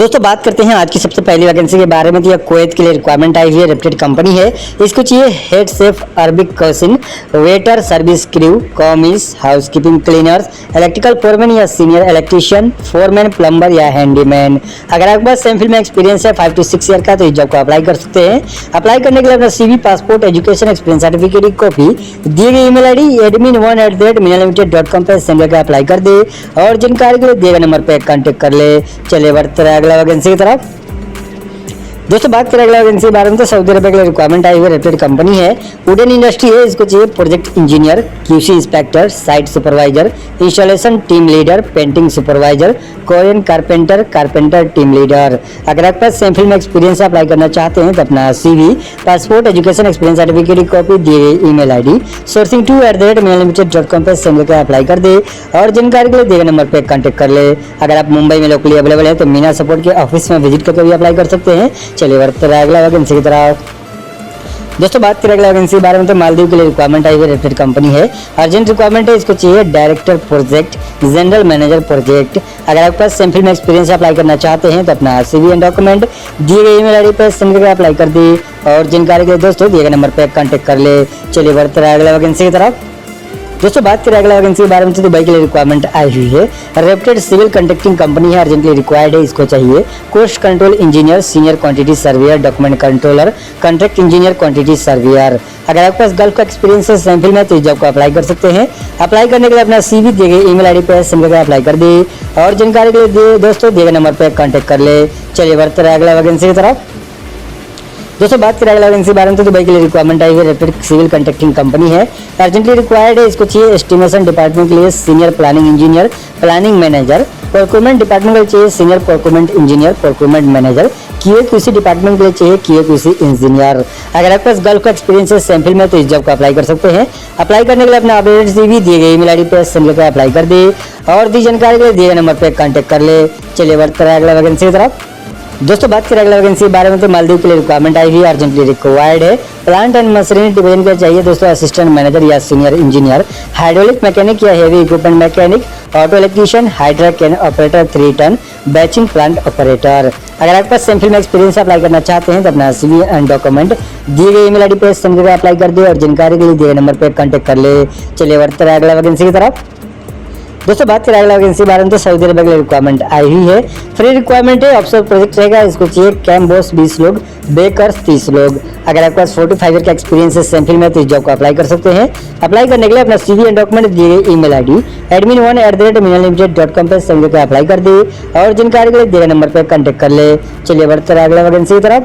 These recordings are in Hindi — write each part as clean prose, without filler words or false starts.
दोस्तों बात करते हैं आज की सबसे पहली वैकेंसी के बारे में। तो यह कुवैत के लिए रिक्वायरमेंट आई हुई है, रेप्यूटेड कंपनी है। इसको चाहिए head chef, Arabic cuisine, waiter, service crew, commis, housekeeping, cleaners, electrical foreman या सीनियर इलेक्ट्रीशियन, फोरमैन, प्लम्बर या हैंडीमैन। अगर आपके पास सेम फील्ड में एक्सपीरियंस है 5 to 6 ईयर का तो इस जॉब को अप्लाई कर सकते हैं। अप्लाई करने के लिए अपना CV, passport, education, experience certificate की कॉपी दिए गए ईमेल ID admin1@minalimited.com पे सेंड करके अप्लाई कर दे और जानकारी के लिए दिए गए नंबर पे कांटेक्ट कर ले। चलिए बढ़ते हैं अगला वैकेंसी की तरफ। दोस्तों बात करें अगला वैकेंसी के बारे में। तो सऊदी अरब के लिए रिक्वायरमेंट आई हुई है, रेप्यूटेड कंपनी है, वुडन इंडस्ट्री है। इसको चाहिए project engineer, QC inspector, site supervisor, installation team leader, painting supervisor, Korean carpenter, carpenter team leader. अगर आपके पास सेम फील्ड में एक्सपीरियंस अप्लाई करना चाहते हैं तो अपना CV, passport, education, experience certificate की कॉपी दिए गए ईमेल ID sourcing2@minalimited.com पे सेंड करके अप्लाई कर दे और जानकारी के लिए दिए गए नंबर पे कांटेक्ट कर ले। अगर आप मुंबई में लोकली अवेलेबल है तो मीना सपोर्ट के ऑफिस में विजिट करके भी अप्लाई कर सकते हैं। चलिए बढ़ते हैं अगला वैकेंसी की तरफ। दोस्तों बात करें अगला वैकेंसी के बारे में। तो मालदीव के लिए रिक्वायरमेंट आई हुई है, रेप्यूटेड कंपनी है, अर्जेंट रिक्वायरमेंट है। इसको चाहिए director project, general manager project. अगर आपके पास सेम फील्ड में एक्सपीरियंस अप्लाई करना चाहते हैं तो अपना CV एंड डॉक्यूमेंट दिए गए ईमेल ID पे सेंड करके अप्लाई कर दी और जानकारी के लिए दोस्तों दिए गए नंबर पे कांटेक्ट कर ले। चलिए बढ़ते हैं अगला वैकेंसी की तरफ। दोस्तों बात करें अगला वैकेंसी के बारे में। तो दुबई के लिए रिक्वायरमेंट आई हुई है, रेप्यूटेड सिविल कंट्रैक्टिंग कंपनी है, अर्जेंटली रिक्वायर्ड है। इसको चाहिए cost control engineer, senior quantity surveyor, document controller, contract engineer, quantity surveyor. अगर आपके पास गल्फ का एक्सपीरियंस है सेम फील्ड में तो इस जॉब को अप्लाई कर सकते हैं। अप्लाई करने के लिए अपना CV दिए गए ईमेल ID पे सेंड करके अप्लाई कर दे और जानकारी के लिए दोस्तों दिए गए नंबर पे कांटेक्ट कर ले। चलिए बढ़ते हैं अगला वैकेंसी की तरफ। दोस्तों बात करें अगला वैकेंसी के बारे में। तो दुबई के लिए रिक्वायरमेंट आई हुई है, रेप्यूटेड सिविल कंट्रैक्टिंग कंपनी है, अर्जेंटली रिक्वायर्ड है। इसको चाहिए एस्टिमेशन डिपार्टमेंट के लिए senior planning engineer, planning manager, procurement department के लिए चाहिए senior procurement engineer, procurement manager, QA/QC department के लिए चाहिए QA/QC इंजीनियर। अगर आपके पास गल्फ का एक्सपीरियंस है सेम फील्ड में तो इस जॉब को अप्लाई कर सकते हैं। अप्लाई करने के लिए अपना अपडेटेड CV दिए गए ईमेल ID पे सेंड करके अप्लाई कर दे और दी जानकारी के लिए दिए गए नंबर पे कांटेक्ट कर ले। चलिए बढ़ते हैं अगला वैकेंसी की तरफ। दोस्तों बात करें अगला वैकेंसी के बारे में। तो मालदीव के लिए रिक्वायरमेंट आई हुई है, अर्जेंटली रिक्वायर्ड है, प्लांट एंड मशीनरी डिवीजन का चाहिए दोस्तों असिस्टेंट मैनेजर या सीनियर इंजीनियर, हाइड्रोलिक मैकेनिक या heavy equipment mechanic, auto electrician, hydra crane operator 3 ton, batching plant operator. अगर आपके पास सेम फील्ड में एक्सपीरियंस अप्लाई करना चाहते हैं तो अपना CV एंड डॉक्यूमेंट दिए गए ईमेल ID पे सेंड करके अप्लाई कर दे और जानकारी के लिए दिए नंबर पे कांटेक्ट कर ले। चलिए बढ़ते हैं अगला वैकेंसी की तरफ। दोस्तों बात करें अगला वैकेंसी के बारे में। तो सऊदी अरब के लिए रिक्वायरमेंट आई हुई है, फ्री रिक्वायरमेंट है, ऑफिसर प्रोजेक्ट रहेगा। इसको चाहिए कैम बॉस 20 लोग, बेकर्स 30 लोग। अगर आपके पास 4 to 5 ईयर का एक्सपीरियंस है सेम फील्ड में तो इस जॉब को अप्लाई कर सकते हैं। अप्लाई करने के लिए अपना CV एंड डॉक्यूमेंट दिए गए ईमेल ID admin1@minalimited.com पे सेंड करके अप्लाई कर दे और जानकारी के लिए दिए गए नंबर पर कांटेक्ट कर ले। चलिए बढ़ते हैं अगला वैकेंसी की तरफ।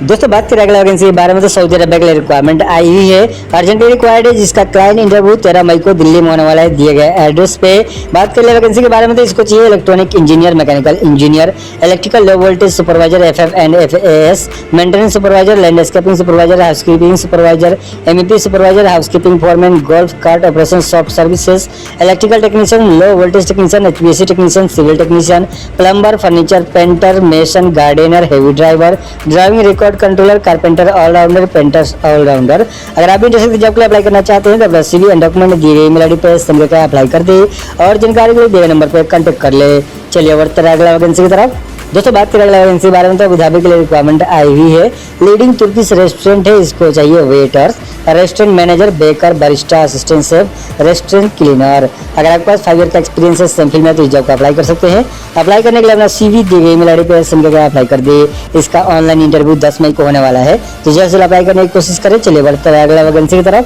दोस्तों बात करें अगला वैकेंसी के बारे में। तो सऊदी अरब के लिए रिक्वायरमेंट आई हुई है, अर्जेंटली रिक्वायर्ड है, जिसका क्लाइंट इंटरव्यू 13 मई को दिल्ली में होने वाला है दिए गए एड्रेस पे। बात कर ले वैकेंसी के बारे में। तो इसको चाहिए electronic engineer, mechanical engineer, electrical low voltage supervisor, FF and FAS, maintenance supervisor, landscaping supervisor, housekeeping supervisor, MEP supervisor, housekeeping foreman, golf cart operation, soft services, electrical technician, low voltage technician, HVAC technician, civil technician, plumber, furniture painter, mason, gardener, heavy driver, driving record controller, carpenter allrounder, painters allrounder. अगर आप भी इंटरेस्टेड जॉब के लिए अप्लाई करना चाहते हैं तो अपना CV एंड डॉक्यूमेंट दिए गए ईमेल ID पे सेंड करके अप्लाई कर दे और जानकारी के लिए दिए गए नंबर पर कांटेक्ट कर ले। चलिए बढ़ते हैं अगला वैकेंसी की तरफ। दोस्तों बात करें अगला वैकेंसी के बारे में। तो अबू धाबी के लिए रिक्वायरमेंट आई हुई है, लीडिंग तुर्किश रेस्टोरेंट है। इसको चाहिए waiters, restaurant manager, baker, barista, assistant chef, restaurant cleaner. अगर आपके पास 5 ईयर का एक्सपीरियंस है सेम फील्ड में तो इस जॉब को अप्लाई कर सकते हैं। अप्लाई करने के लिए अपना CV दिए गए ईमेल ID पे सेंड करके अप्लाई कर दे। इसका ऑनलाइन इंटरव्यू 10 मई को होने वाला है, तो जल्द से अप्लाई करने की कोशिश करें। चलिए बढ़ते हैं अगला वैकेंसी की तरफ।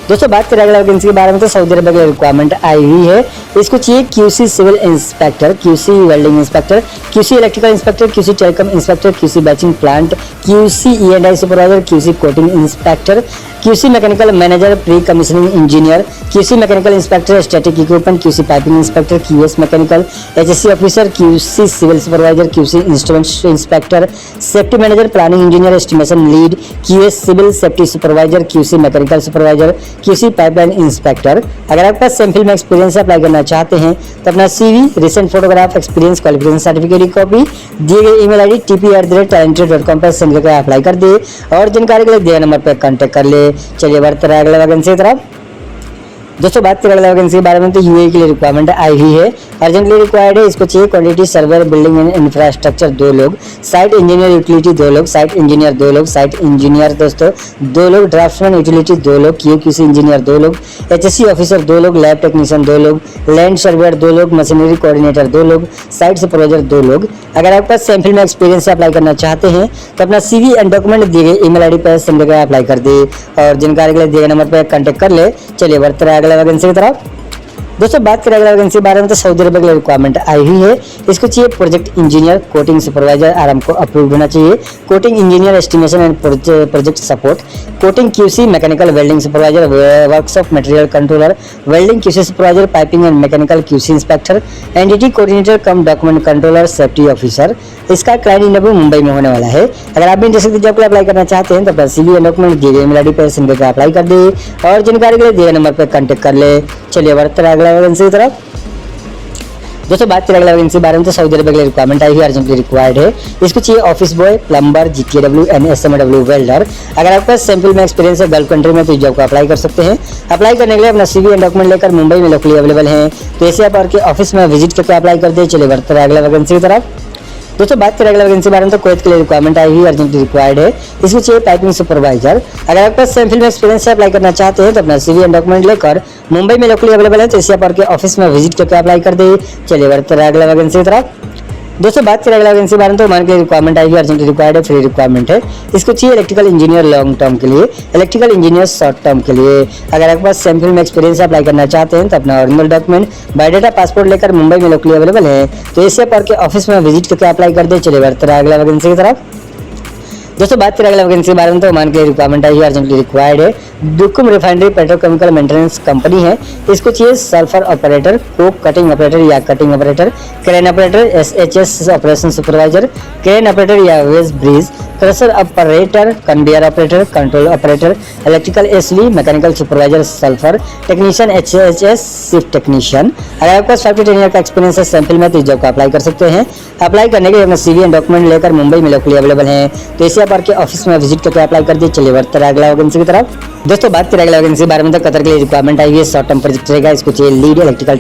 दोस्तों बात करें अगला वैकेंसी के बारे में। तो सऊदी अरब के लिए रिक्वायरमेंट आई हुई है, इसको चाहिए QC civil inspector, QC welding inspector, QC electrical inspector, QC telecom inspector, QC batching plant, QC E&I supervisor, QC coating inspector, QC mechanical manager, pre commissioning engineer, QC mechanical inspector, static equipment, QC piping inspector, QS mechanical, HSC officer, QC civil supervisor, QC instrument inspector, safety manager, planning engineer, estimation lead, QS civil safety supervisor, QC mechanical supervisor, QC pipeline inspector. अगर आपके पास सेम फील्ड में एक्सपीरियंस अप्लाई करना चाहते हैं तो अपना CV, recent photograph, experience, qualification certificate की कॉपी दिए गए ईमेल ID tp@talented.com पर सेंड करके अप्लाई कर दे और जानकारी के लिए दिए नंबर पर कांटेक्ट कर ले। चलिए बढ़ते हैं अगला वैकेंसी की तरफ। दोस्तों बात करें अगला वैकेंसी के बारे में, तो यूए के लिए रिक्वायरमेंट आई हुई है, अर्जेंटली रिक्वायर्ड है। इसको चाहिए quantity server, building and infrastructure 2 लोग, साइट इंजीनियर यूटिलिटी 2 लोग, साइट इंजीनियर 2 लोग, साइट इंजीनियर दोस्तों 2 लोग, ड्राफ्टमैन यूटिलिटी 2 लोग, क्यूसी इंजीनियर 2 लोग, एचएससी ऑफिसर 2 लोग, लैब टेक्नीशियन 2 लोग, लैंड सर्वेयर 2 लोग, मशीनरी कोऑर्डिनेटर 2 लोग, साइट सुपरवाइजर 2 लोग। अगर आपके पास सेम फील्ड में एक्सपीरियंस से अप्लाई करना चाहते हैं तो अपना सीवी एंड डॉक्यूमेंट दिए गए ईमेल आईडी पर सेंड करके अप्लाई कर दे और जानकारी के लिए दिए गए नंबर पर कांटेक्ट कर ले। चलिए बढ़ते रहे अगला वैकेंसी की तरफ। दोस्तों बात करें अगला वैकेंसी के बारे में, तो सऊदी अरब के लिए रिक्वायरमेंट आई हुई है। इसको चाहिए प्रोजेक्ट इंजीनियर, कोटिंग सुपरवाइजर आराम को अप्रूव्ड होना चाहिए, coating engineer estimation and project support, coating QC mechanical welding supervisor, workshop material controller, welding QC supervisor, piping and mechanical QC inspector, NDT coordinator come document controller, safety officer. इसका क्लाइंट इंटरव्यू मुंबई में होने वाला है। अगर आप भी इंटरेस्टेड जॉब के लिए अप्लाई करना चाहते हैं तो अपना सीवी एंड डॉक्यूमेंट दिए गए ईमेल आईडी पर सेंड करके अप्लाई कर दे और जानकारी के लिए दिए गए नंबर पर कांटेक्ट कर ले। चलिए बढ़ते रहे अगला वैकेंसी की तरफ। दोस्तों बात करें अगला वैकेंसी के बारे में, तो सऊदी अरब के लिए रिक्वायरमेंट आई है, अर्जेंटली रिक्वायर्ड है। इसको चाहिए office boy, plumber, GKW and SMW welder. अगर आपके पास सैंपल में एक्सपीरियंस है गल्फ कंट्री में तो इस जॉब को अप्लाई कर सकते हैं। अप्लाई करने के लिए अपना सीवी एंड डॉक्यूमेंट लेकर मुंबई में लोकली अवेलेबल हैं, तो ऐसे आप के ऑफिस में विजिट करके अप्लाई कर दे। चलिए बढ़ते रहे अगला वैकेंसी की तरफ। दोस्तों बात करें अगला वैकेंसी के बारे में, तो कुवैत के लिए रिक्वायरमेंट आई हुई, अर्जेंटली रिक्वायर्ड है। इसको चाहिए पाइपिंग सुपरवाइजर। अगर आपके पास सेम फील्ड में एक्सपीरियंस से अप्लाई करना चाहते हैं तो अपना सीवी एंड डॉक्यूमेंट लेकर मुंबई में लोकली अवेलेबल है, तो इसे आप के ऑफिस में विजिट करके अप्लाई कर दे। चलिए बढ़ते रहे अगला वैकेंसी की तरफ। दोस्तों बात करें अगला वैकेंसी के बारे में, तो मान के रिक्वायरमेंट आई है, अर्जेंटली रिक्वायर्ड है, फ्री रिक्वायरमेंट है। इसको चाहिए इलेक्ट्रिकल इंजीनियर लॉन्ग टर्म के लिए, इलेक्ट्रिकल इंजीनियर शॉर्ट टर्म के लिए। अगर आपके पास सेम फील्ड में एक्सपीरियंस अप्लाई करना चाहते हैं तो अपना ओरिजिनल डॉक्यूमेंट, बायोडाटा, पासपोर्ट लेकर मुंबई में लोकली अवेलेबल है, तो ऐसे आप के ऑफिस में विजिट करके अप्लाई कर दे। चलिए बढ़ते रहे अगला वैकेंसी की तरफ। दोस्तों बात करें अगला वैकेंसी के बारे में, तो मान के रिक्वायरमेंट आई है, अर्जेंटली रिक्वायर्ड है। Duqm refinery petrochemical maintenance company है। इसको चाहिए sulphur operator, coke cutting operator या cutting operator, crane operator, SHS operation supervisor, crane operator या weigh bridge, crusher operator, conveyor operator, control operator, electrical SV, mechanical supervisor sulphur, technician HHS, shift technician. अगर आपके पास 5 to 10 ईयर का एक्सपीरियंस है सैंपल में तो इस जॉब को अप्लाई कर सकते हैं। अप्लाई करने के लिए अपना सीवी एंड डॉक्यूमेंट लेकर मुंबई में लोकली अवेलेबल हैं, तो इसे आप के ऑफिस में विजिट करके अप्लाई कर दिए। चलिए बढ़ते रहे अगला वैकेंसी की तरफ। दोस्तों बात करें अगला वैकेंसी के बारे में, तो कतर के लिए रिक्वायरमेंट आई है, शॉर्ट टर्म प्रोजेक्ट रहेगा। इसको चाहिए lead electrical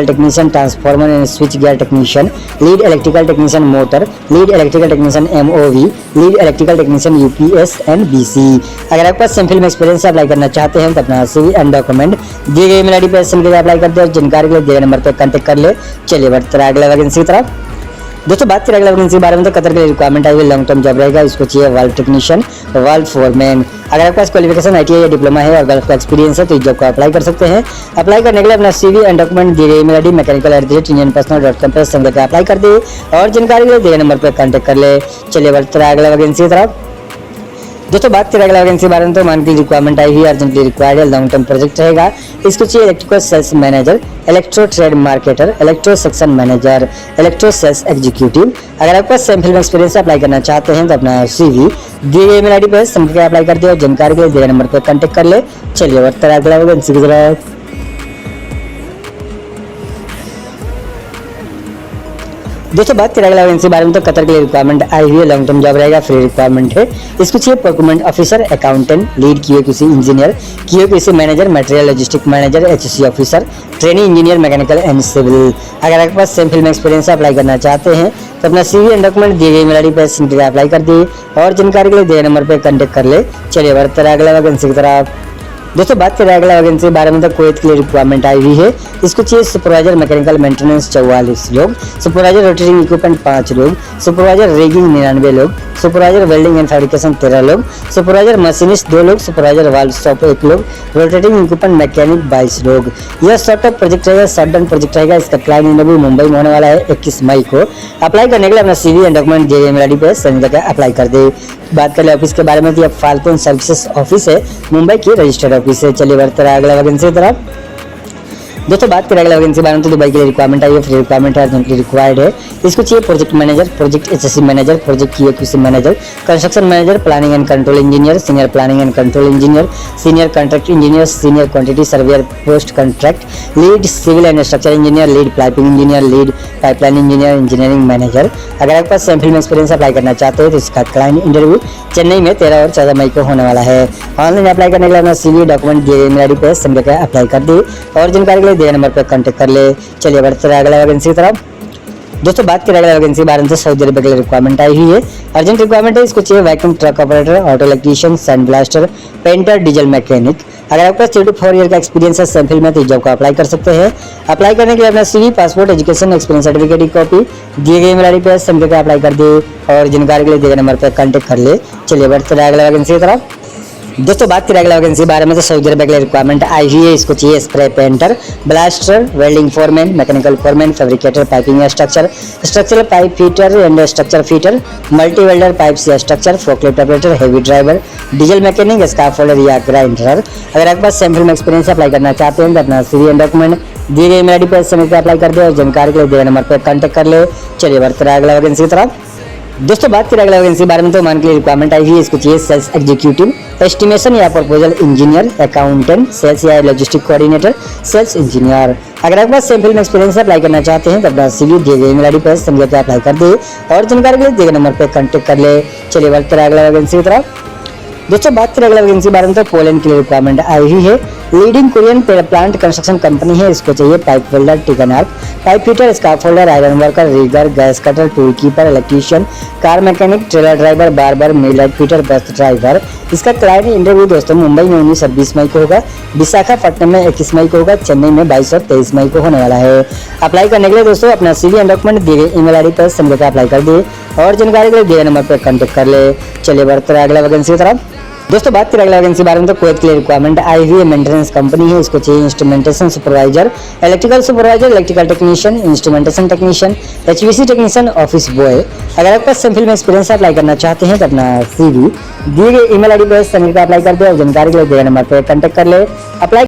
technician, transformer and switch gear technician, lead electrical technician motor, lead electrical technician MOV, lead electrical technician UPS and BC. अगर आपके पास सेम फील्ड में एक्सपीरियंस से अप्लाई करना चाहते हैं तो अपना सीवी एंड डॉक्यूमेंट दिए गए ईमेल आईडी पर सेंड करके अप्लाई कर दे और जानकारी के लिए दिए गए नंबर पर कांटेक्ट कर ले। चलिए बढ़ते रहे अगला वैकेंसी की तरफ। दोस्तों बात करें अगला वैकेंसी के बारे में, तो कतर के लिए रिक्वायरमेंट आई है, लॉन्ग टर्म जॉब रहेगा। इसको चाहिए वाल्व टेक्नीशियन, वाल्व फोरमैन। अगर आपके पास क्वालिफिकेशन आईटीआई या डिप्लोमा है और गल्फ का एक्सपीरियंस है तो इस जॉब को अप्लाई कर सकते हैं। अप्लाई करने के लिए अपना सीवी एंड डॉक्यूमेंट दिए गए ईमेल आईडी mechanical@indianpersonal.com पर सेंड करके अप्लाई कर दे और जानकारी के लिए दिए गए नंबर पर कांटेक्ट कर ले। चलिए बढ़ते रहे अगला वैकेंसी की तरफ। दोस्तों बात करें अगला वैकेंसी के बारे में, तो मान की रिक्वायरमेंट आई है, अर्जेंटली रिक्वायर्ड है, लॉन्ग टर्म प्रोजेक्ट रहेगा। इसको चाहिए electrical sales manager, electro trade marketer, electro section manager, electro sales executive. अगर आपके पास सेम फील्ड में एक्सपीरियंस अप्लाई करना चाहते हैं तो अपना सीवी दिए गए ईमेल आईडी पर सेंड करके अप्लाई कर दे और जानकारी के लिए दिए गए नंबर पर कांटेक्ट कर ले। चलिए बढ़ते रहे अगला वैकेंसी की तरफ। दोस्तों बात करें अगला वैकेंसी के बारे में, तो कतर के लिए रिक्वायरमेंट आई हुई है, लॉन्ग टर्म जॉब रहेगा, फ्री रिक्वायरमेंट है। इसको चाहिए procurement officer, accountant, lead QC engineer, QC manager, material logistic manager, HC officer, training engineer mechanical and civil. अगर आपके पास सेम फील्ड में एक्सपीरियंस अप्लाई करना चाहते हैं तो अपना सीवी एंड डॉक्यूमेंट दिए गए ईमेल आईडी पर सेंड करके अप्लाई कर दिए और जानकारी के लिए दिए नंबर पर कांटेक्ट कर ले। चलिए बढ़ते रहे अगला वैकेंसी की तरफ। दोस्तों बात करें अगला वैकेंसी के बारे में, तो कुवैत के लिए रिक्वायरमेंट आई हुई है। इसको चाहिए सुपरवाइजर मैकेनिकल मेंटेनेंस 44 लोग, सुपरवाइजर रोटेटिंग इक्विपमेंट 5 लोग, सुपरवाइजर रिगिंग 99 लोग, सुपरवाइजर वेल्डिंग एंड फैब्रिकेशन 13 लोग, सुपरवाइजर मशीनिस्ट 2 लोग, सुपरवाइजर वाल्व शॉप 1 लोग, रोटेटिंग इक्विपमेंट मैकेनिक 22 लोग। यह शॉर्ट टर्म प्रोजेक्ट रहेगा, शॉर्ट डन प्रोजेक्ट रहेगा। इसका क्लाइंट इंटरव्यू मुंबई में होने वाला है 21 मई को। अप्लाई करने के लिए अपना सीवी एंड डॉक्यूमेंट दिए गए ईमेल आईडी पर सेंड करके अप्लाई कर दे। बात कर ले ऑफिस के बारे में, तो यह फाल्कन सर्विसेज ऑफिस है, मुंबई की रजिस्टर्ड ऑफिस है। चलिए बढ़ते रहे अगला वैकेंसी की तरफ। दोस्तों बात करें अगला वैकेंसी बारे में तो दुबई के लिए रिक्वायरमेंट आई है, फ्री रिक्वायरमेंट है, अर्जेंटली रिक्वायर्ड है। इसको चाहिए project manager, project SSC manager, project QC manager, construction manager, planning and control engineer, senior planning and control engineer, senior contract engineer, senior quantity surveyor post contract, lead civil and structure engineer, lead piping engineer, lead pipeline engineer, engineering manager. अगर आपके पास सेम फील्ड में एक्सपीरियंस अप्लाई करना चाहते हैं तो इसका क्लाइंट इंटरव्यू चेन्नई में 13 और 14 मई को होने वाला है। ऑनलाइन अप्लाई करने के लिए अपना सीवी डॉक्यूमेंट दिए गए ईमेल आईडी पे सेंड करके अप्लाई कर दी और जानकारी के लिए दिए नंबर पर कांटेक्ट कर ले। चलिए बढ़ते हैं अगला वैकेंसी की तरफ। दोस्तों बात करें अगला वैकेंसी बारे में तो सऊदी अरब के लिए रिक्वायरमेंट आई हुई है, अर्जेंट रिक्वायरमेंट है। इसको चाहिए vacuum truck operator, auto electrician, sand blaster, painter, diesel mechanic. अगर आपका 3 to 4 ईयर का एक्सपीरियंस है सेम फील्ड में तो इस जॉब को अप्लाई कर सकते हैं। अप्लाई करने के लिए अपना CV, passport, education, experience certificate की कॉपी दिए गए ईमेल आईडी पे सेंड करके अप्लाई कर दे और जानकारी के लिए दिए गए नंबर पर कांटेक्ट कर ले। चलिए बढ़ते हैं अगला वैकेंसी की तरफ। दोस्तों बात करें अगला वैकेंसी बारे में तो सऊदी अरब के लिए रिक्वायरमेंट आई हुई है। इसको चाहिए spray painter, blaster, welding foreman, mechanical foreman, fabricator, piping structure, structural pipe fitter and structure fitter, multi welder, pipe से structure, forklift operator, heavy driver, diesel mechanic, scaffolder या ग्राइंडर। अगर आपके पास सेम फील्ड में एक्सपीरियंस अप्लाई करना चाहते हैं तो अपना सीवी एंड डॉक्यूमेंट दिए गए ईमेल आईडी पर सेंड करके अप्लाई कर दे और जानकारी के लिए दिए नंबर पर कांटेक्ट कर ले। चलिए बढ़ते हैं अगला वैकेंसी की तरफ। दोस्तों बात करें अगला वैकेंसी बारे में तो मान के लिए रिक्वायरमेंट आई हुई है। इसको चाहिए सेल्स एग्जीक्यूटिव, एस्टिमेशन या प्रपोजल इंजीनियर, अकाउंटेंट, सेल्स या लॉजिस्टिक कोऑर्डिनेटर, सेल्स इंजीनियर। अगर आपके पास सेम फील्ड में एक्सपीरियंस अप्लाई करना चाहते हैं तो अपना सीवी दिए गए ईमेल आईडी पर सेंड करके अप्लाई कर दे और जानकारी के लिए दिए गए नंबर पर कांटेक्ट कर ले। चलिए बढ़ते हैं अगला वैकेंसी की तरफ। दोस्तों बात करें अगला वैकेंसी बारे में तो पोलैंड के लिए रिक्वायरमेंट आई हुई है, leading Korean plant construction company है। इसको चाहिए पाइप वेल्डर, टिकन arc, pipe fitter, scaffolder, iron worker, rigger, gas cutter, tool keeper, electrician, car mechanic, trailer driver, barber, millwright fitter, bus driver. इसका क्लाइंट इंटरव्यू दोस्तों मुंबई में 19 और 20 मई को होगा, विशाखापट्टनम में 21 मई को होगा, चेन्नई में 22 और 23 मई को होने वाला है। अप्लाई करने के लिए दोस्तों अपना सीवी एंड डॉक्यूमेंट दिए गए ईमेल आईडी पर सेंड करके अप्लाई कर दे और जानकारी के लिए दिए नंबर पर कांटेक्ट कर ले। चलिए बढ़ते हैं अगला वैकेंसी की तरफ। दोस्तों बात करें अगला वैकेंसी बारे में तो कुवैत के लिए रिक्वायरमेंट आई हुई है, मेंटेनेंस कंपनी है। इसको चाहिए instrumentation supervisor, electrical supervisor, electrical technician, instrumentation technician, HVC technician, office boy. अगर आपका सेम फील्ड में एक्सपीरियंस अप्लाई करना चाहते हैं तो अपना सीवी दिए गए ईमेल आईडी पर सेंड करके अप्लाई कर दे और जानकारी के लिए दिए नंबर पर कांटेक्ट कर ले। अप्लाई